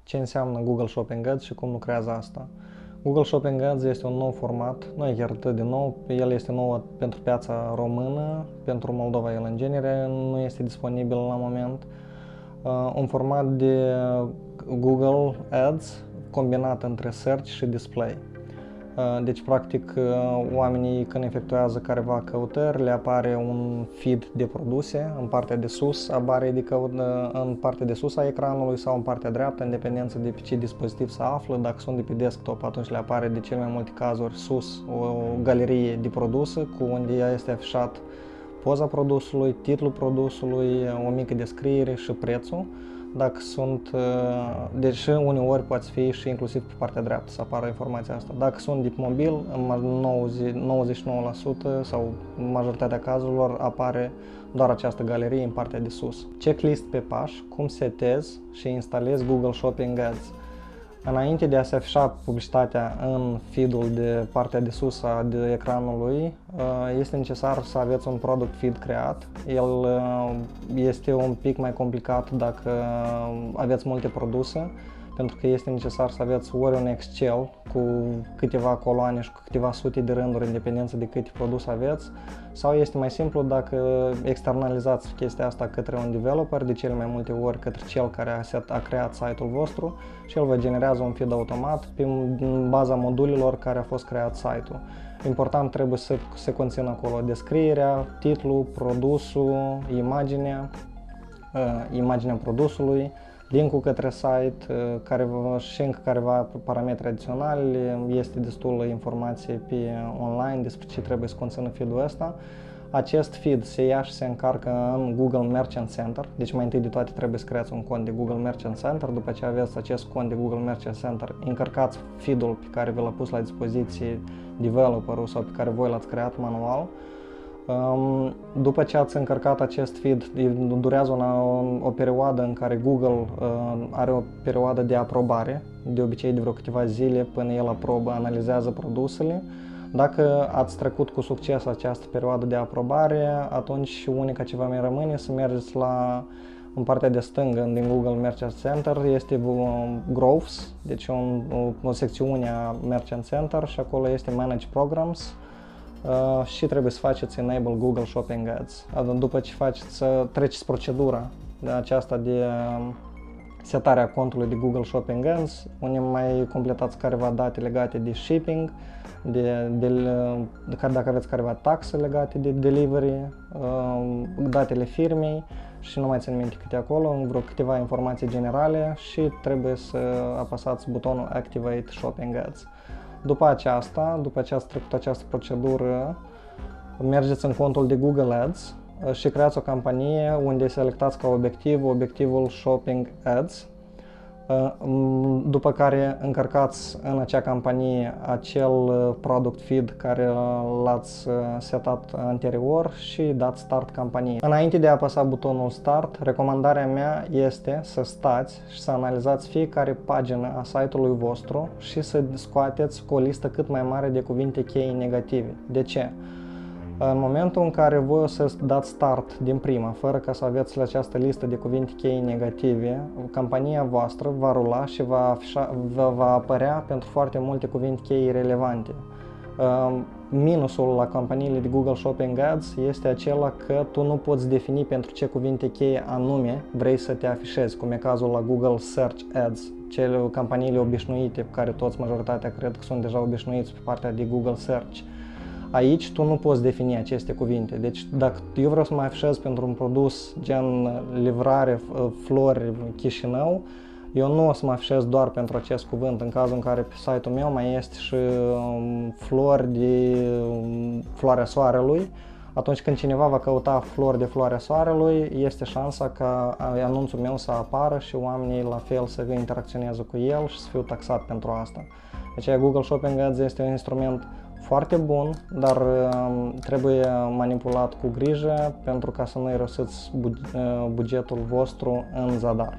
Ce înseamnă Google Shopping Ads și cum lucrează asta? Google Shopping Ads este un nou format, nu e chiar atât de nou, el este nou pentru piața română, pentru Moldova el în genere nu este disponibil la moment. Un format de Google Ads combinat între search și display. Deci, practic, oamenii când efectuează careva căutări, le apare un feed de produse în partea de sus a barei în partea de sus a ecranului sau în partea dreaptă, în dependență de pe ce dispozitiv se află. Dacă sunt de pe desktop, atunci le apare de cele mai multe cazuri sus o galerie de produse cu unde este afișat poza produsului, titlul produsului, o mică descriere și prețul. Dacă sunt, deci uneori poate fi și inclusiv pe partea dreaptă să apară informația asta. Dacă sunt de mobil, în 99% sau majoritatea cazurilor apare doar această galerie în partea de sus. Checklist pe pași, cum setezi și instalezi Google Shopping Ads. Înainte de a se afișa publicitatea în feed-ul de partea de sus a ecranului, este necesar să aveți un product feed creat. El este un pic mai complicat dacă aveți multe produse, pentru că este necesar să aveți ori un Excel cu câteva coloane și cu câteva sute de rânduri în dependență de câte produse aveți, sau este mai simplu dacă externalizați chestia asta către un developer, de cele mai multe ori către cel care a creat site-ul vostru și el vă generează un feed automat pe baza modulilor care a fost creat site-ul. Important trebuie să se conțină acolo descrierea, titlul, produsul, imaginea produsului, linkul către site, și încă careva parametri adiționali, este destulă informație pe online despre ce trebuie să conțină feed-ul ăsta. Acest feed se ia și se încarcă în Google Merchant Center, deci mai întâi de toate trebuie să creați un cont de Google Merchant Center, după ce aveți acest cont de Google Merchant Center, încărcați feed-ul pe care vi l-a pus la dispoziție developerul sau pe care voi l-ați creat manual. După ce ați încărcat acest feed, durează o perioadă în care Google are o perioadă de aprobare, de obicei de vreo câteva zile până el aprobă, analizează produsele. Dacă ați trecut cu succes această perioadă de aprobare, atunci unica ce vă mai rămâne să mergeți în partea de stângă din Google Merchant Center, este Growths, deci o secțiune a Merchant Center și acolo este Manage Programs. Și trebuie să faceți Enable Google Shopping Ads. După ce treceți procedura aceasta de setarea contului de Google Shopping Ads, unde mai completați careva date legate de shipping, dacă aveți careva taxe legate de delivery, datele firmei și nu mai țin minte câte acolo, vreo câteva informații generale și trebuie să apăsați butonul Activate Shopping Ads. După ce ați trecut această procedură, mergeți în contul de Google Ads și creați o campanie unde selectați ca obiectivul Shopping Ads, după care încărcați în acea campanie acel product feed care l-ați setat anterior și dați Start campanie. Înainte de a apăsa butonul Start, recomandarea mea este să stați și să analizați fiecare pagină a site-ului vostru și să scoateți cu o listă cât mai mare de cuvinte cheie negative. De ce? În momentul în care voi o să dați start din prima, fără ca să aveți această listă de cuvinte cheie negative, campania voastră va rula și va apărea pentru foarte multe cuvinte cheie relevante. Minusul la campaniile de Google Shopping Ads este acela că tu nu poți defini pentru ce cuvinte cheie anume vrei să te afișezi, cum e cazul la Google Search Ads, cele campaniile obișnuite pe care toți majoritatea cred că sunt deja obișnuiți pe partea de Google Search. Aici tu nu poți defini aceste cuvinte. Deci dacă eu vreau să mă afișez pentru un produs gen livrare flori Chișinău, eu nu o să mă afișez doar pentru acest cuvânt, în cazul în care pe site-ul meu mai este și flori de floarea soarelui. Atunci când cineva va căuta flori de floarea soarelui, este șansa ca anunțul meu să apară și oamenii la fel să interacționeze cu el și să fiu taxat pentru asta. Deci Google Shopping Ads este un instrument foarte bun, dar trebuie manipulat cu grijă pentru ca să nu irosiți bugetul vostru în zadar.